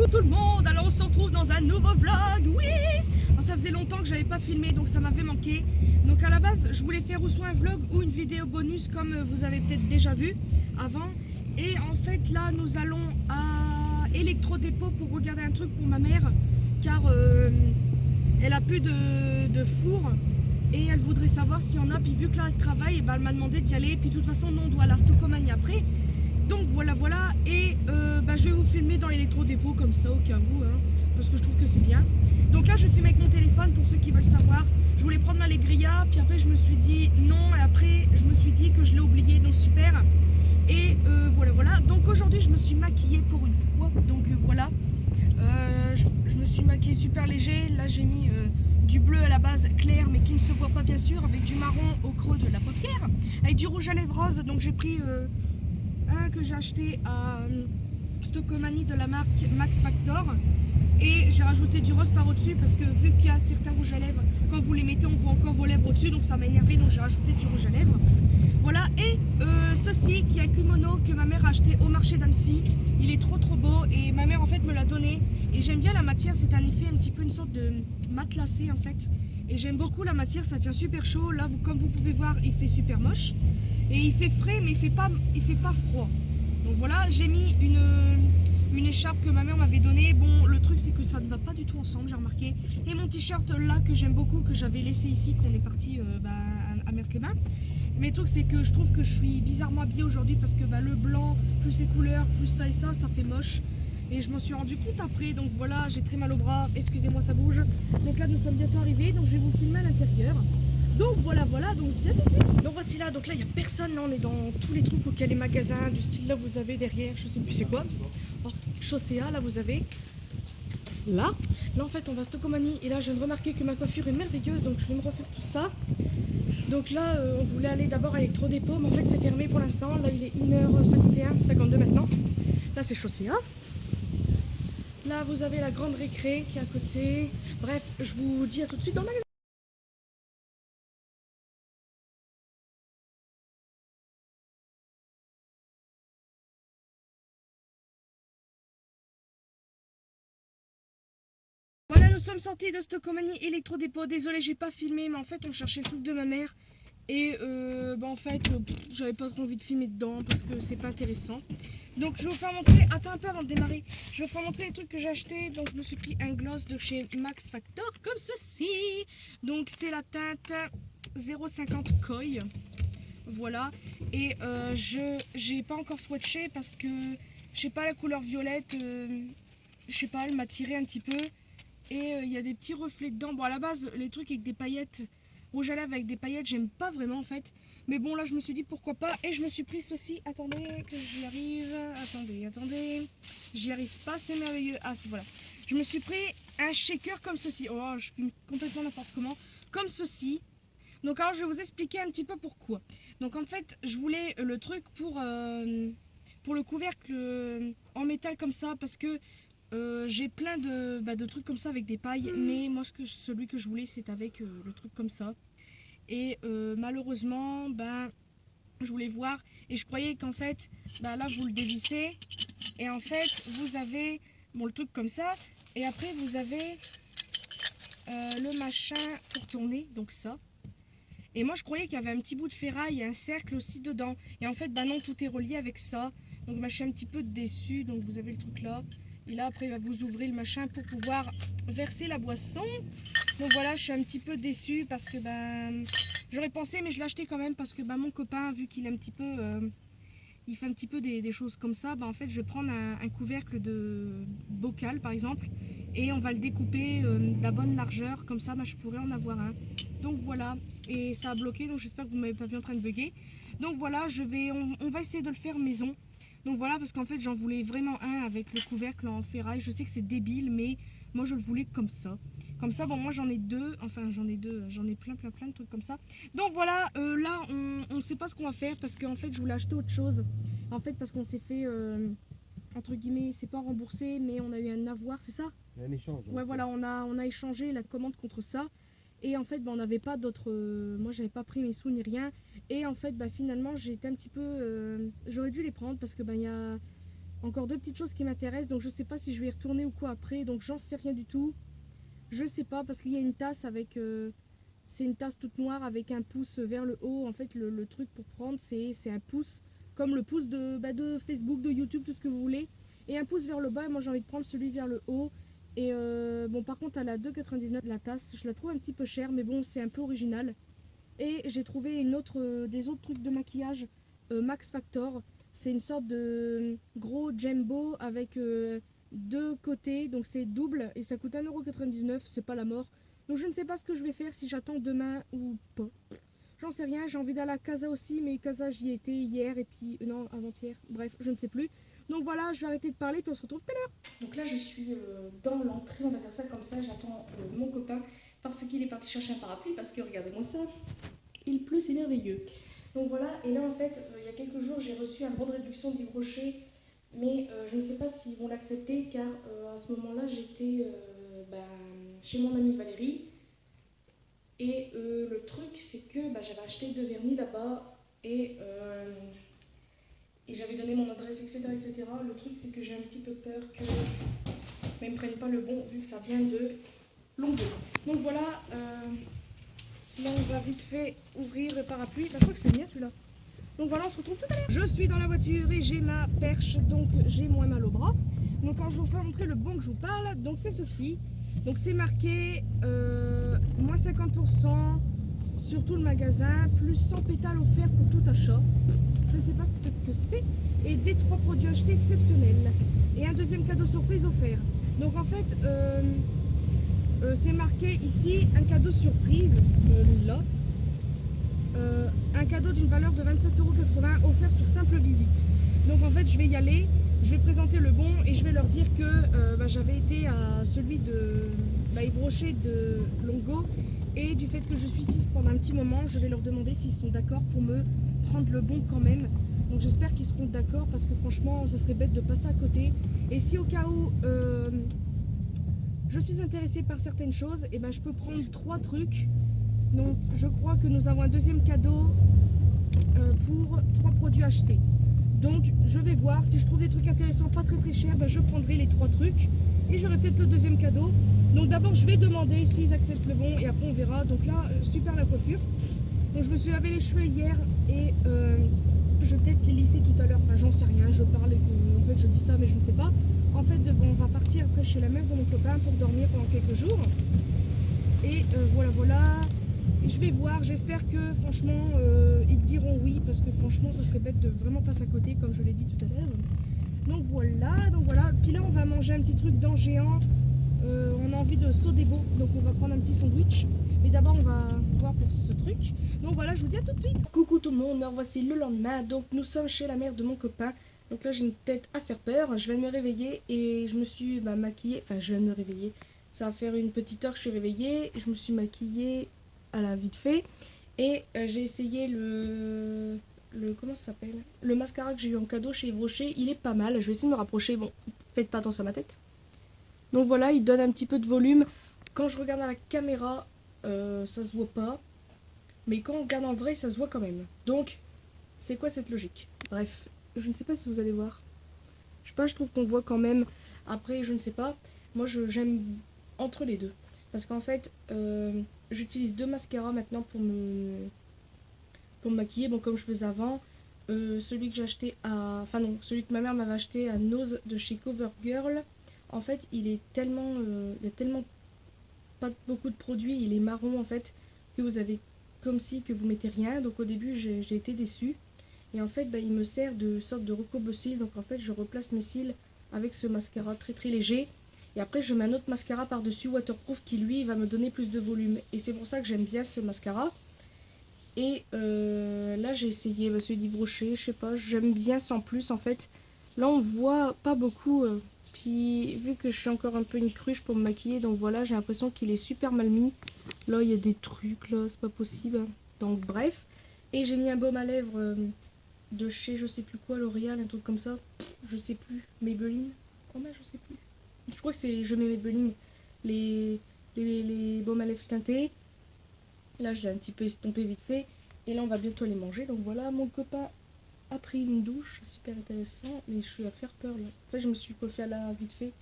Coucou tout le monde, alors on se retrouve dans un nouveau vlog, oui. Alors, ça faisait longtemps que j'avais pas filmé donc ça m'avait manqué. Donc à la base je voulais faire ou soit un vlog ou une vidéo bonus comme vous avez peut-être déjà vu avant. Et en fait là nous allons à Electrodépôt pour regarder un truc pour ma mère car elle a plus de four et elle voudrait savoir s'il y en a, puis vu que là elle travaille, et ben, elle m'a demandé d'y aller, puis de toute façon nous on doit à la Stocomanie après. Donc voilà, et je vais vous filmer dans l'électrodépôt comme ça au cas où, hein, parce que je trouve que c'est bien. Donc là je vais filmer avec mon téléphone pour ceux qui veulent savoir. Je voulais prendre ma Legria, puis après je me suis dit non, et après je me suis dit que je l'ai oublié, donc super. Et voilà. Donc aujourd'hui je me suis maquillée pour une fois, donc voilà. Je me suis maquillée super léger, là j'ai mis du bleu à la base clair mais qui ne se voit pas bien sûr, avec du marron au creux de la paupière, avec du rouge à lèvres rose, donc j'ai pris un que j'ai acheté à Stocomanie de la marque Max Factor et j'ai rajouté du rose par au-dessus parce que vu qu'il y a certains rouges à lèvres, quand vous les mettez on voit encore vos lèvres au-dessus, donc ça m'a énervé, donc j'ai rajouté du rouge à lèvres. Voilà, et ceci qui est un kimono que ma mère a acheté au marché d'Annecy. Il est trop beau et ma mère en fait me l'a donné et j'aime bien la matière, c'est un effet un petit peu une sorte de matelassé en fait. Et j'aime beaucoup la matière, ça tient super chaud. Là comme vous pouvez voir il fait super moche et il fait frais mais il fait pas froid. Donc voilà, j'ai mis une écharpe que ma mère m'avait donnée. Bon, le truc c'est que ça ne va pas du tout ensemble, j'ai remarqué. Et mon t-shirt là que j'aime beaucoup, que j'avais laissé ici, qu'on est parti à Mers-les-Bains. Mais le truc c'est que je trouve que je suis bizarrement habillée aujourd'hui parce que le blanc, plus les couleurs, plus ça et ça fait moche. Et je m'en suis rendu compte après, donc voilà, j'ai très mal au bras, excusez-moi ça bouge. Donc là nous sommes bientôt arrivés, donc je vais vous filmer à l'intérieur. Donc voilà, donc on se dit à tout de suite. Donc voici là, donc là il n'y a personne, là on est dans tous les trucs auxquels les magasins, du style là vous avez derrière, je sais plus c'est quoi. Oh, Chaussea, là vous avez. Là en fait on va à Stocomanie et là je viens de remarquer que ma coiffure est merveilleuse, donc je vais me refaire tout ça. Donc là on voulait aller d'abord à Electrodépôt mais en fait c'est fermé pour l'instant, là il est 1h51, 52 maintenant. Là c'est Chaussea. Là vous avez la grande récré qui est à côté. Bref, je vous dis à tout de suite dans le magasin. Voilà, nous sommes sortis de Stocomanie Electrodépôt. Désolé, j'ai pas filmé, mais en fait, on cherchait le truc de ma mère. Et en fait, j'avais pas trop envie de filmer dedans parce que c'est pas intéressant. Donc, je vais vous faire montrer. Attends un peu avant de démarrer. Je vais vous faire montrer les trucs que j'ai achetés. Donc, je me suis pris un gloss de chez Max Factor, comme ceci. Donc, c'est la teinte 0,50 Koi. Voilà. Et j'ai pas encore swatché parce que je sais pas, la couleur violette, je sais pas, elle m'a tiré un petit peu. Et il y a des petits reflets dedans. Bon, à la base, les trucs avec des paillettes, rouge à lèvres avec des paillettes, j'aime pas vraiment en fait. Mais bon, là, je me suis dit pourquoi pas. Et je me suis pris ceci. Attendez, que j'y arrive. Attendez. J'y arrive pas, c'est merveilleux. Ah, voilà. Je me suis pris un shaker comme ceci. Oh, je filme complètement n'importe comment. Comme ceci. Donc, alors, je vais vous expliquer un petit peu pourquoi. Donc, en fait, je voulais le truc pour le couvercle en métal comme ça parce que j'ai plein de trucs comme ça avec des pailles, mais moi celui que je voulais c'est avec le truc comme ça. Et malheureusement, je voulais voir et je croyais qu'en fait, là vous le dévissez et en fait vous avez le truc comme ça et après vous avez le machin pour tourner, donc ça. Et moi je croyais qu'il y avait un petit bout de ferraille et un cercle aussi dedans. Et en fait, non, tout est relié avec ça. Donc je suis un petit peu déçue. Donc vous avez le truc là. Et là après vous ouvrez le machin pour pouvoir verser la boisson. Donc voilà, je suis un petit peu déçue parce que j'aurais pensé mais je l'ai acheté quand même parce que mon copain, vu qu'il est un petit peu il fait un petit peu des choses comme ça, en fait je vais prendre un couvercle de bocal par exemple et on va le découper de la bonne largeur, comme ça je pourrais en avoir un. Donc voilà, et ça a bloqué, donc j'espère que vous ne m'avez pas vu en train de bugger. Donc voilà, on va essayer de le faire maison. Donc voilà, parce qu'en fait j'en voulais vraiment un avec le couvercle en ferraille. Je sais que c'est débile, mais moi je le voulais comme ça. Comme ça, moi j'en ai deux, j'en ai plein de trucs comme ça. Donc voilà, là on ne sait pas ce qu'on va faire parce qu'en fait je voulais acheter autre chose. En fait parce qu'on s'est fait, entre guillemets, c'est pas remboursé, mais on a eu un avoir, c'est ça? Un échange. Ouais, voilà, on a échangé la commande contre ça. Et en fait, on n'avait pas d'autres. Moi, j'avais pas pris mes sous ni rien. Et en fait, finalement, j'ai été un petit peu. J'aurais dû les prendre parce que, il y a Encore deux petites choses qui m'intéressent, donc je sais pas si je vais y retourner ou quoi après, donc j'en sais rien du tout. Je sais pas, parce qu'il y a une tasse avec... c'est une tasse toute noire avec un pouce vers le haut. En fait, le truc pour prendre, c'est un pouce, comme le pouce de Facebook, de YouTube, tout ce que vous voulez. Et un pouce vers le bas, et moi j'ai envie de prendre celui vers le haut. Et bon, par contre, elle a 2,99 la tasse. Je la trouve un petit peu chère, mais bon, c'est un peu original. Et j'ai trouvé une autre, des autres trucs de maquillage, Max Factor. C'est une sorte de gros jumbo avec deux côtés, donc c'est double et ça coûte 1,99 €, c'est pas la mort. Donc je ne sais pas ce que je vais faire, si j'attends demain ou pas. J'en sais rien, j'ai envie d'aller à Casa aussi, mais Casa j'y étais hier et puis non, avant-hier, bref, je ne sais plus. Donc voilà, je vais arrêter de parler puis on se retrouve tout à l'heure. Donc là je suis dans l'entrée, on va faire ça comme ça, j'attends mon copain parce qu'il est parti chercher un parapluie parce que regardez-moi ça, il pleut, c'est merveilleux. Donc voilà, et là en fait, il y a quelques jours j'ai reçu un bon de réduction d'Yves Rocher, mais je ne sais pas s'ils vont l'accepter car à ce moment-là j'étais chez mon amie Valérie. Et le truc, c'est que j'avais acheté deux vernis là-bas et j'avais donné mon adresse, etc. Le truc, c'est que j'ai un petit peu peur que ils ne me prennent pas le bon, vu que ça vient de Longueuil. Donc voilà, là on va vite fait ouvrir le parapluie. Je crois que c'est mien celui-là. Donc voilà, on se retrouve tout à l'heure. Je suis dans la voiture et j'ai ma perche, donc j'ai moins mal au bras. Donc quand je vous fais montrer le bon que je vous parle, donc c'est ceci. Donc c'est marqué moins 50% sur tout le magasin, plus 100 pétales offerts pour tout achat. Je ne sais pas ce que c'est. Et des 3 produits achetés exceptionnels. Et un deuxième cadeau surprise offert. Donc en fait, c'est marqué ici un cadeau surprise, là. Un cadeau d'une valeur de 27,80 € offert sur simple visite. Donc en fait je vais y aller, je vais présenter le bon et je vais leur dire que j'avais été à celui de Yves Rocher de Longo, et du fait que je suis ici pendant un petit moment, je vais leur demander s'ils sont d'accord pour me prendre le bon quand même. Donc j'espère qu'ils seront d'accord parce que franchement ce serait bête de passer à côté. Et si au cas où je suis intéressée par certaines choses, et je peux prendre 3 trucs. Donc je crois que nous avons un deuxième cadeau pour 3 produits achetés. Donc je vais voir, si je trouve des trucs intéressants, pas très chers, je prendrai les 3 trucs et j'aurai peut-être le deuxième cadeau. Donc d'abord je vais demander s'ils acceptent le bon et après on verra. Donc là, super la coiffure. Donc je me suis lavé les cheveux hier et je vais peut-être les lisser tout à l'heure. Enfin j'en sais rien, je parle et que, en fait je dis ça mais je ne sais pas. En fait on va partir après chez la mère de mon copain pour dormir pendant quelques jours. Et voilà. Et je vais voir, j'espère que franchement ils diront oui, parce que franchement ça serait bête de vraiment passer à côté comme je l'ai dit tout à l'heure. Donc voilà. Puis là on va manger un petit truc dans géant. On a envie de Sodebo, donc on va prendre un petit sandwich. Mais d'abord on va voir pour ce truc. Donc voilà, je vous dis à tout de suite. Coucou tout le monde, me revoici le lendemain. Donc nous sommes chez la mère de mon copain. Donc là j'ai une tête à faire peur. Je viens de me réveiller et je me suis maquillée. Enfin je viens de me réveiller. Ça va faire une petite heure que je suis réveillée. Je me suis maquillée à la vite fait. Et j'ai essayé comment ça s'appelle, le mascara que j'ai eu en cadeau chez Yves Rocher. Il est pas mal. Je vais essayer de me rapprocher. Bon, faites pas attention à ma tête. Donc voilà, il donne un petit peu de volume. Quand je regarde à la caméra, ça se voit pas. Mais quand on regarde en vrai, ça se voit quand même. Donc, c'est quoi cette logique? Bref, je ne sais pas si vous allez voir. Je sais pas, je trouve qu'on voit quand même. Après, je ne sais pas. Moi, j'aime entre les deux. Parce qu'en fait, j'utilise 2 mascaras maintenant pour me maquiller. Bon, comme je faisais avant. Celui que j'ai acheté à... Enfin non, celui que ma mère m'avait acheté à Nose de chez CoverGirl. En fait, il y a tellement pas beaucoup de produits, il est marron en fait, que vous avez comme si que vous mettez rien. Donc au début, j'ai été déçue. Et en fait, il me sert de sorte de recoube cils. Donc en fait, je replace mes cils avec ce mascara très léger. Et après, je mets un autre mascara par-dessus waterproof qui lui va me donner plus de volume. Et c'est pour ça que j'aime bien ce mascara. Et là, j'ai essayé celui d'Yves Rocher, je sais pas, j'aime bien sans plus en fait. Là, on voit pas beaucoup. Puis vu que je suis encore un peu une cruche pour me maquiller, donc voilà, j'ai l'impression qu'il est super mal mis. Là, il y a des trucs, là, c'est pas possible. Donc bref. Et j'ai mis un baume à lèvres de chez je sais plus quoi, L'Oréal, un truc comme ça. Je sais plus. Maybelline. Comment je sais plus. Je crois que c'est je mets Maybelline. Les baumes à lèvres teintés. Là, je l'ai un petit peu estompé vite fait. Et là, on va bientôt les manger. Donc voilà, mon copain a pris une douche, super intéressant, mais je suis à faire peur là. En fait, je me suis coiffée à la vite fait.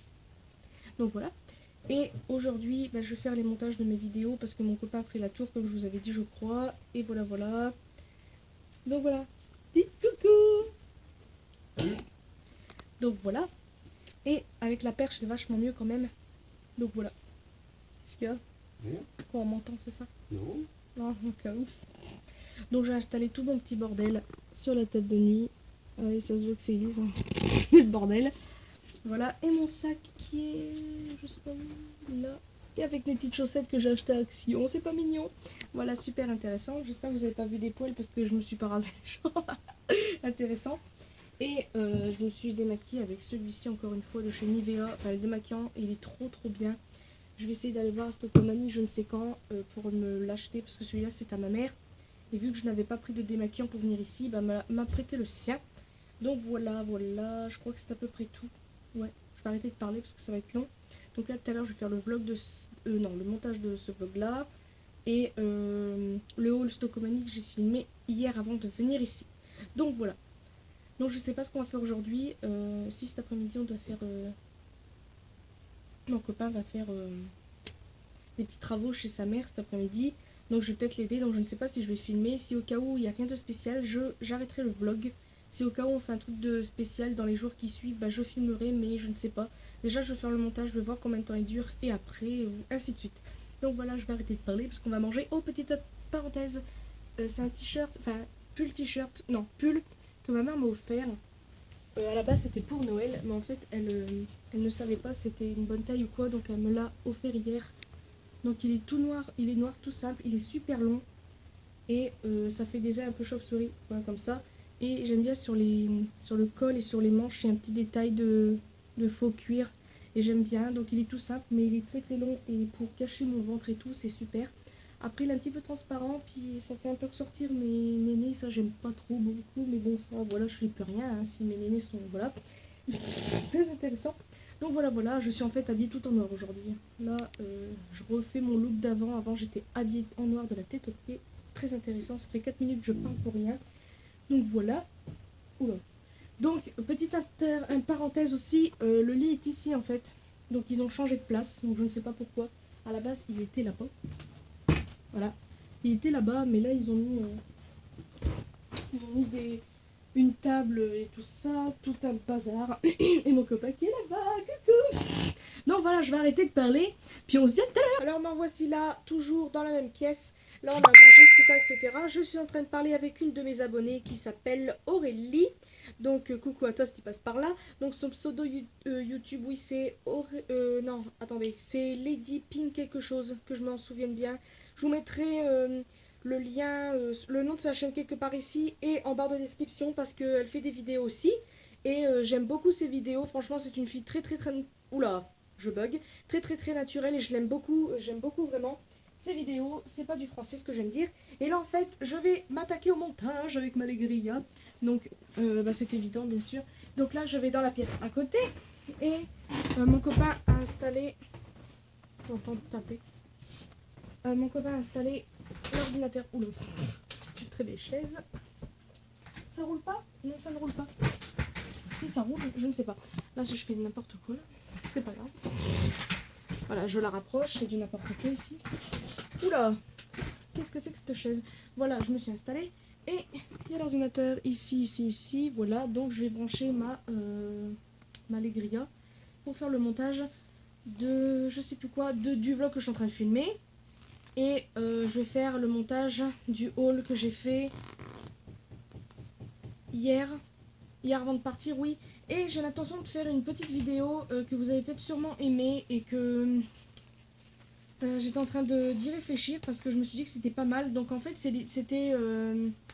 Donc voilà. Et aujourd'hui, bah, je vais faire les montages de mes vidéos parce que mon copain a pris la tour, comme je vous avais dit, je crois. Et voilà, voilà. Donc voilà. Dites coucou. Donc voilà. Et avec la perche, c'est vachement mieux quand même. Donc voilà. Qu'est-ce qu'il y a? Quoi, on m'entend, c'est ça? Non. Non, au cas où. Donc j'ai installé tout mon petit bordel sur la table de nuit. Et ça se voit que c'est Elise. Hein. C'est le bordel. Voilà. Et mon sac qui est, je sais pas où, là. Et avec mes petites chaussettes que j'ai achetées à Action. C'est pas mignon. Voilà, super intéressant. J'espère que vous n'avez pas vu des poils parce que je me suis pas rasée. Intéressant. Et je me suis démaquillée avec celui-ci encore une fois de chez Nivea. Enfin, le démaquillant, il est trop bien. Je vais essayer d'aller voir à Stockomanie je ne sais quand pour me l'acheter parce que celui-là c'est à ma mère. Et vu que je n'avais pas pris de démaquillant pour venir ici, bah, m'a prêté le sien. Donc voilà, voilà, je crois que c'est à peu près tout. Ouais, je vais arrêter de parler parce que ça va être long. Donc là tout à l'heure je vais faire le vlog de non, le montage de ce vlog là. Et le haul Stockomanie que j'ai filmé hier avant de venir ici. Donc voilà. Donc je sais pas ce qu'on va faire aujourd'hui. Si cet après-midi on doit faire... Mon copain va faire des petits travaux chez sa mère cet après-midi. Donc je vais peut-être l'aider. Donc je ne sais pas si je vais filmer. Si au cas où il n'y a rien de spécial, j'arrêterai le vlog. Si au cas où on fait un truc de spécial dans les jours qui suivent, bah, je filmerai. Mais je ne sais pas. Déjà je vais faire le montage, je vais voir combien de temps il dure. Et après, ainsi de suite. Donc voilà, je vais arrêter de parler parce qu'on va manger. Oh, petite parenthèse. C'est un t-shirt, enfin pull t-shirt, non, pull que ma mère m'a offert. À la base c'était pour Noël, mais en fait elle ne savait pas si c'était une bonne taille ou quoi, donc elle me l'a offert hier. Donc il est tout noir, il est noir tout simple, il est super long et ça fait des airs un peu chauve-souris, voilà, comme ça. Et j'aime bien sur le col et sur les manches, il y a un petit détail de faux cuir et j'aime bien. Donc il est tout simple, mais il est très long et pour cacher mon ventre et tout, c'est super. Après il est un petit peu transparent, puis ça fait un peu ressortir mes nénés, ça j'aime pas trop beaucoup, mais bon ça voilà, je fais plus rien, hein, si mes nénés sont, voilà, très intéressant. Donc voilà, voilà, je suis en fait habillée tout en noir aujourd'hui. Là, je refais mon look d'avant, avant j'étais habillée en noir de la tête aux pieds, très intéressant, ça fait 4 minutes que je parle pour rien. Donc voilà, oula. Donc petite parenthèse aussi, le lit est ici en fait, donc ils ont changé de place, donc je ne sais pas pourquoi, à la base il était là-bas. Voilà, il était là-bas, mais là ils ont mis une table et tout ça, tout un bazar. Et mon copain qui est là-bas, coucou. Donc voilà, je vais arrêter de parler, puis on se dit à tout à l'heure. Alors m'en voici là, toujours dans la même pièce. Là on a mangé, etc. Je suis en train de parler avec une de mes abonnées qui s'appelle Aurélie. Donc coucou à toi si tu passes par là. Donc son pseudo YouTube, oui c'est... non, attendez, c'est Lady Pink quelque chose, que je m'en souvienne bien. Je vous mettrai le lien, le nom de sa chaîne quelque part ici et en barre de description parce qu'elle fait des vidéos aussi. Et j'aime beaucoup ses vidéos, franchement c'est une fille très... Oula, je bug. Très naturelle et je l'aime beaucoup, j'aime beaucoup vraiment ces vidéos. C'est pas du français ce que je viens de dire. Et là en fait je vais m'attaquer au montage avec ma Legria. Donc bah, c'est évident bien sûr. Donc là je vais dans la pièce à côté et mon copain a installé... J'entends taper. Mon copain a installé l'ordinateur. Oula, c'est une très belle chaise. Ça roule pas? Non, ça ne roule pas. Si ça roule, je ne sais pas. Là, si je fais n'importe quoi, c'est pas grave. Voilà, je la rapproche, c'est du n'importe quoi ici. Oula, qu'est-ce que c'est que cette chaise? Voilà, je me suis installée. Et il y a l'ordinateur ici. Voilà, donc je vais brancher ma Legria pour faire le montage de, je sais plus quoi, du vlog que je suis en train de filmer. Et je vais faire le montage du haul que j'ai fait hier avant de partir, oui. Et j'ai l'intention de faire une petite vidéo que vous avez peut-être sûrement aimé et que j'étais en train d'y réfléchir parce que je me suis dit que c'était pas mal. Donc en fait c'était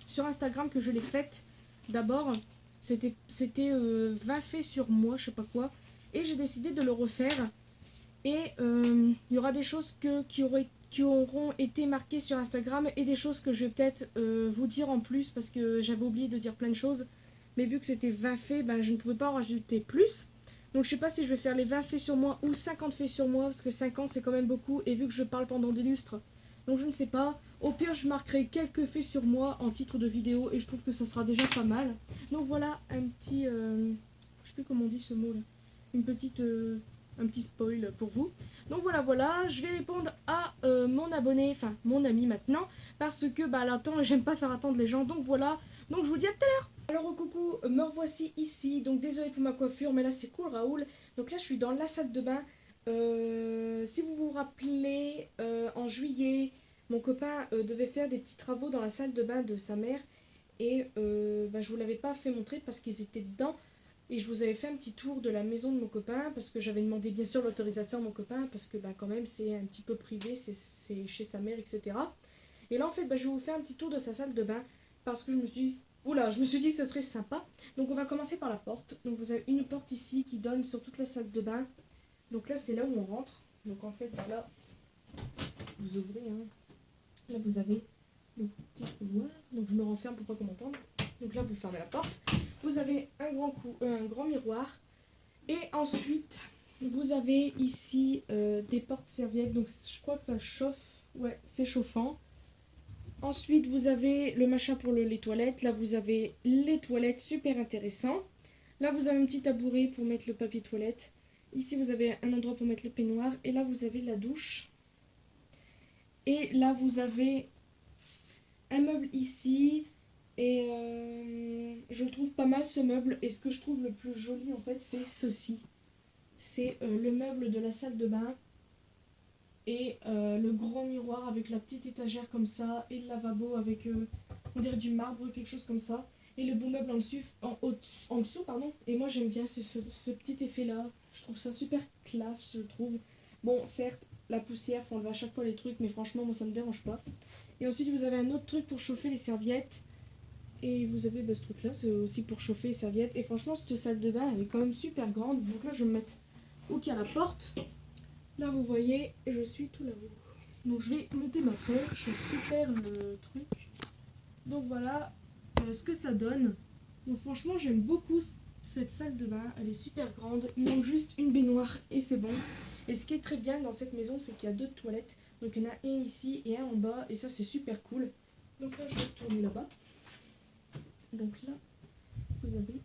sur Instagram que je l'ai faite d'abord. C'était 20 faits sur moi, je sais pas quoi. Et j'ai décidé de le refaire. Et il y aura des choses qui auront été marquées sur Instagram et des choses que je vais peut-être vous dire en plus parce que j'avais oublié de dire plein de choses. Mais vu que c'était 20 faits, ben, je ne pouvais pas en rajouter plus. Donc je sais pas si je vais faire les 20 faits sur moi ou 50 faits sur moi parce que 50 c'est quand même beaucoup et vu que je parle pendant des lustres. Donc je ne sais pas. Au pire, je marquerai quelques faits sur moi en titre de vidéo et je trouve que ça sera déjà pas mal. Donc voilà un petit, je sais plus comment on dit ce mot là, une petite, un petit spoil pour vous. Donc voilà, je vais répondre à mon abonné, enfin mon ami maintenant, parce que bah l'attend, j'aime pas faire attendre les gens. Donc voilà, donc je vous dis à tout à l'heure. Alors coucou, me revoici ici. Donc désolé pour ma coiffure, mais là c'est cool Raoul. Donc là je suis dans la salle de bain. Si vous vous rappelez, en juillet, mon copain devait faire des petits travaux dans la salle de bain de sa mère et bah, je vous l'avais pas fait montrer parce qu'ils étaient dedans et je vous avais fait un petit tour de la maison de mon copain parce que j'avais demandé bien sûr l'autorisation à mon copain parce que bah, quand même c'est un petit peu privé, c'est chez sa mère, etc. Et là en fait bah, je vais vous faire un petit tour de sa salle de bain parce que je me suis dit, oula, je me suis dit que ce serait sympa. Donc on va commencer par la porte. Donc vous avez une porte ici qui donne sur toute la salle de bain. Donc là c'est là où on rentre. Donc en fait voilà, vous ouvrez, hein. Là vous avez le petit couloir, donc je me renferme pour pas qu'on m'entende. Donc là vous fermez la porte, vous avez un grand miroir et ensuite vous avez ici des portes serviettes, donc je crois que ça chauffe, ouais c'est chauffant. Ensuite vous avez le machin pour les toilettes, là vous avez les toilettes, super intéressant. Là vous avez un petit tabouret pour mettre le papier toilette. Ici vous avez un endroit pour mettre le peignoir et là vous avez la douche. Et là vous avez un meuble ici et je trouve pas mal ce meuble et ce que je trouve le plus joli en fait c'est ceci. C'est le meuble de la salle de bain et le grand miroir avec la petite étagère comme ça et le lavabo avec on dirait du marbre, quelque chose comme ça, et le beau meuble en dessous pardon. Et moi j'aime bien c'est ce petit effet là, je trouve ça super classe je trouve. Bon certes la poussière faut enlever à chaque fois les trucs mais franchement moi ça me dérange pas. Et ensuite vous avez un autre truc pour chauffer les serviettes. Et vous avez bah, ce truc là, c'est aussi pour chauffer les serviettes. Et franchement cette salle de bain elle est quand même super grande. Donc là je vais me mettre où qu'il y a la porte. Là vous voyez je suis tout là-haut. Donc je vais monter ma perche, super le truc. Donc voilà ce que ça donne. Donc franchement j'aime beaucoup cette salle de bain, elle est super grande. Il manque juste une baignoire et c'est bon. Et ce qui est très bien dans cette maison c'est qu'il y a deux toilettes. Donc il y en a un ici et un en bas et ça c'est super cool. Donc là je vais tourner là-bas. Donc là vous avez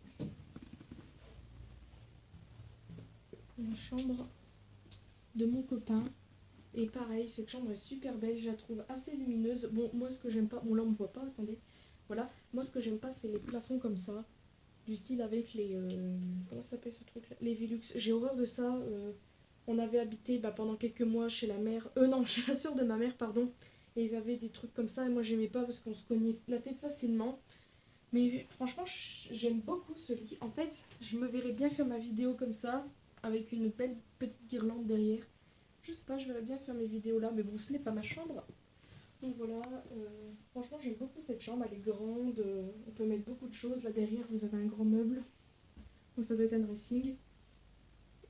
la chambre de mon copain. Et pareil, cette chambre est super belle, je la trouve assez lumineuse. Bon, moi ce que j'aime pas, bon là on me voit pas, attendez. Voilà, moi ce que j'aime pas c'est les plafonds comme ça. Du style avec les... comment ça s'appelle ce truc là? Les Velux. J'ai horreur de ça. On avait habité pendant quelques mois chez la mère. Non, chez la soeur de ma mère, pardon. Et ils avaient des trucs comme ça et moi j'aimais pas parce qu'on se cognait la tête facilement. Mais franchement, j'aime beaucoup ce lit. En fait, je me verrais bien faire ma vidéo comme ça, avec une belle petite guirlande derrière. Je sais pas, je verrais bien faire mes vidéos là, mais bon, ce n'est pas ma chambre. Donc voilà, franchement, j'aime beaucoup cette chambre. Elle est grande, on peut mettre beaucoup de choses. Là derrière, vous avez un grand meuble. Donc ça doit être un dressing.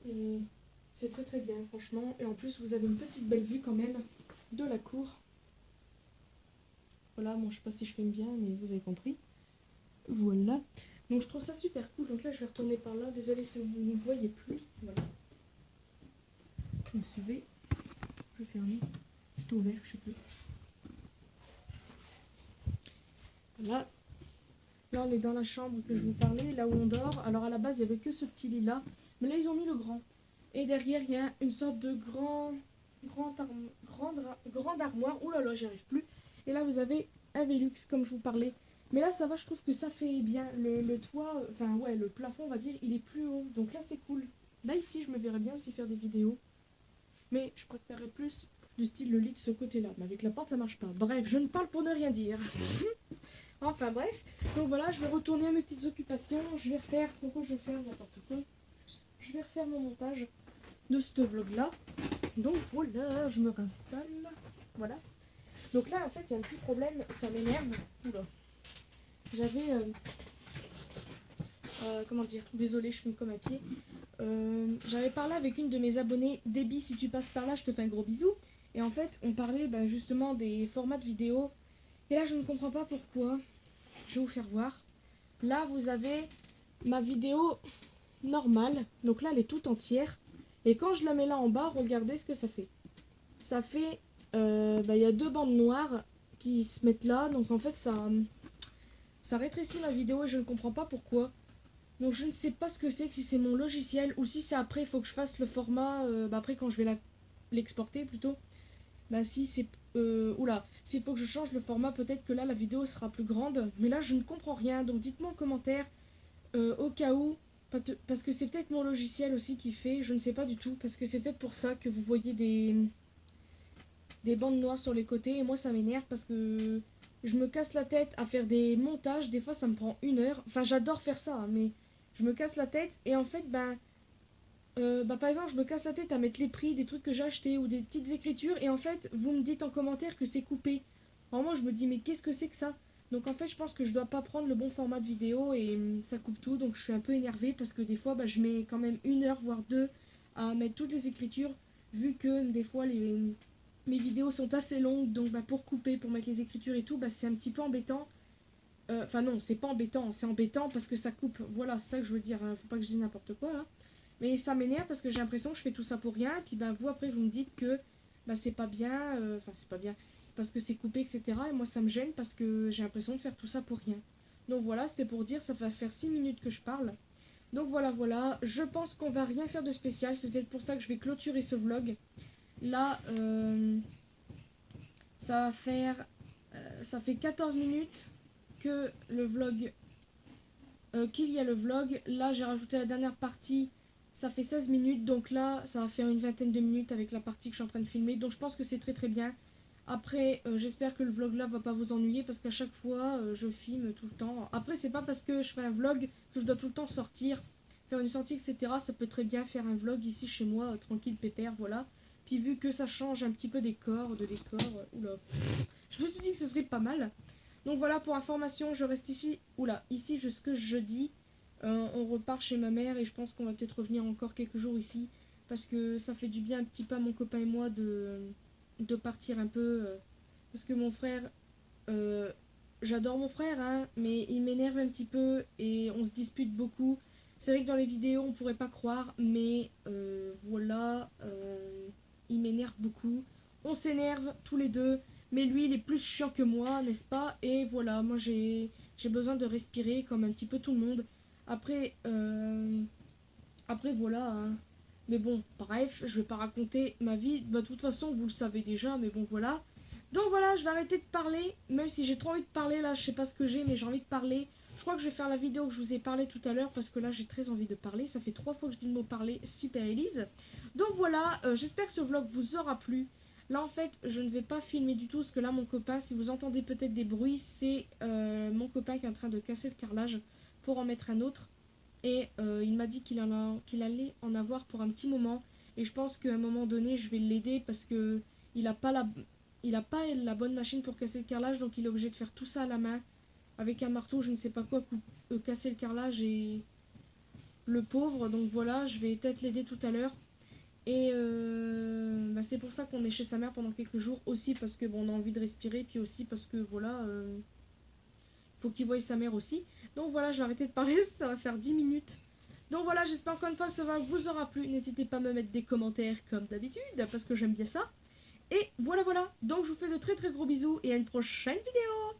Et c'est très très bien, franchement. Et en plus, vous avez une petite belle vue quand même de la cour. Voilà, bon, je sais pas si je filme bien, mais vous avez compris. Voilà, donc je trouve ça super cool. Donc là je vais retourner par là, désolée si vous ne voyez plus. Voilà, vous me suivez, je ferme, c'est ouvert, je sais plus. Voilà, là on est dans la chambre que je vous parlais, là où on dort. Alors à la base il n'y avait que ce petit lit là, mais là ils ont mis le grand. Et derrière il y a une sorte de grande armoire. Ouh là là, j'y arrive plus. Et là vous avez un Velux comme je vous parlais. Mais là ça va, je trouve que ça fait bien. Le toit, enfin ouais, le plafond on va dire, il est plus haut. Donc là c'est cool. Là ici je me verrais bien aussi faire des vidéos. Mais je préférerais plus du style le lit de ce côté là. Mais avec la porte ça marche pas. Bref, je ne parle pour ne rien dire. Enfin bref. Donc voilà, je vais retourner à mes petites occupations. Je vais refaire, pourquoi je vais faire n'importe quoi. Je vais refaire mon montage de ce vlog là. Donc voilà, je me réinstalle. Voilà. Donc là en fait il y a un petit problème, ça m'énerve. Oula. J'avais comment dire, désolée je fume comme un pied. J'avais parlé avec une de mes abonnées, Déby, si tu passes par là je te fais un gros bisou. Et en fait on parlait justement des formats de vidéos. Et là je ne comprends pas pourquoi. Je vais vous faire voir. Là vous avez ma vidéo normale. Donc là elle est toute entière. Et quand je la mets là en bas, regardez ce que ça fait. Ça fait, il y a deux bandes noires qui se mettent là. Donc en fait ça rétrécit la vidéo et je ne comprends pas pourquoi. Donc je ne sais pas ce que c'est, que si c'est mon logiciel ou si c'est après, il faut que je fasse le format, après quand je vais l'exporter plutôt. Bah si c'est... oula, s'il faut que je change le format, peut-être que là la vidéo sera plus grande. Mais là je ne comprends rien, donc dites-moi en commentaire, au cas où, parce que c'est peut-être mon logiciel aussi qui fait, je ne sais pas du tout, parce que c'est peut-être pour ça que vous voyez des bandes noires sur les côtés, et moi ça m'énerve parce que je me casse la tête à faire des montages, des fois ça me prend 1 heure, enfin j'adore faire ça, hein, mais je me casse la tête, et en fait, par exemple, je me casse la tête à mettre les prix des trucs que j'ai achetés ou des petites écritures, et en fait, vous me dites en commentaire que c'est coupé. Alors moi, je me dis, mais qu'est-ce que c'est que ça? Donc en fait, je pense que je dois pas prendre le bon format de vidéo et ça coupe tout, donc je suis un peu énervée parce que des fois, je mets quand même 1 heure, voire 2, à mettre toutes les écritures, vu que des fois, mes vidéos sont assez longues, donc pour couper, pour mettre les écritures et tout, c'est un petit peu embêtant. Enfin non, c'est pas embêtant, c'est embêtant parce que ça coupe. Voilà, c'est ça que je veux dire, hein. Faut pas que je dise n'importe quoi là. Mais ça m'énerve parce que j'ai l'impression que je fais tout ça pour rien. Et puis vous après vous me dites que c'est pas bien, enfin c'est pas bien, c'est parce que c'est coupé, etc. Et moi ça me gêne parce que j'ai l'impression de faire tout ça pour rien. Donc voilà, c'était pour dire, ça va faire 6 minutes que je parle. Donc voilà, je pense qu'on va rien faire de spécial. C'est peut-être pour ça que je vais clôturer ce vlog. Là, ça va faire, ça fait 14 minutes que le vlog, qu'il y a le vlog. Là j'ai rajouté la dernière partie, ça fait 16 minutes, donc là ça va faire une vingtaine de minutes avec la partie que je suis en train de filmer, donc je pense que c'est très très bien. Après j'espère que le vlog là va pas vous ennuyer parce qu'à chaque fois je filme tout le temps. Après c'est pas parce que je fais un vlog que je dois tout le temps sortir, faire une sortie, etc. Ça peut très bien faire un vlog ici chez moi, tranquille, pépère, voilà. Puis vu que ça change un petit peu de décor, oula, je me suis dit que ce serait pas mal. Donc voilà, pour information, je reste ici, ici jusque jeudi. On repart chez ma mère et je pense qu'on va peut-être revenir encore quelques jours ici. Parce que ça fait du bien un petit peu à mon copain et moi de partir un peu. Parce que mon frère, euh, j'adore mon frère, hein, mais il m'énerve un petit peu et on se dispute beaucoup. C'est vrai que dans les vidéos on pourrait pas croire, mais voilà, il m'énerve beaucoup. On s'énerve tous les deux, mais lui il est plus chiant que moi, n'est-ce pas? Et voilà, moi j'ai besoin de respirer comme un petit peu tout le monde. Après, voilà, hein. Mais bon, bref, je vais pas raconter ma vie. De toute façon, vous le savez déjà, mais bon, voilà. Donc voilà, je vais arrêter de parler, même si j'ai trop envie de parler, là, je sais pas ce que j'ai, mais j'ai envie de parler. Je crois que je vais faire la vidéo que je vous ai parlé tout à l'heure, parce que là, j'ai très envie de parler. Ça fait 3 fois que je dis le mot parler, super Elise. Donc voilà, j'espère que ce vlog vous aura plu. Là, en fait, je ne vais pas filmer du tout, parce que là, mon copain, si vous entendez peut-être des bruits, c'est mon copain qui est en train de casser le carrelage pour en mettre un autre. Et il m'a dit qu'il allait en avoir pour un petit moment. Et je pense qu'à un moment donné, je vais l'aider parce que il a pas la bonne machine pour casser le carrelage, donc il est obligé de faire tout ça à la main avec un marteau, je ne sais pas quoi, casser le carrelage et le pauvre. Donc voilà, je vais peut-être l'aider tout à l'heure. Et c'est pour ça qu'on est chez sa mère pendant quelques jours aussi, parce que on a envie de respirer, puis aussi parce que voilà, faut qu'il voie sa mère aussi. Donc voilà, je vais arrêter de parler, ça va faire 10 minutes. Donc voilà, j'espère encore une fois que ça vous aura plu. N'hésitez pas à me mettre des commentaires comme d'habitude, parce que j'aime bien ça. Et voilà, donc je vous fais de très très gros bisous et à une prochaine vidéo.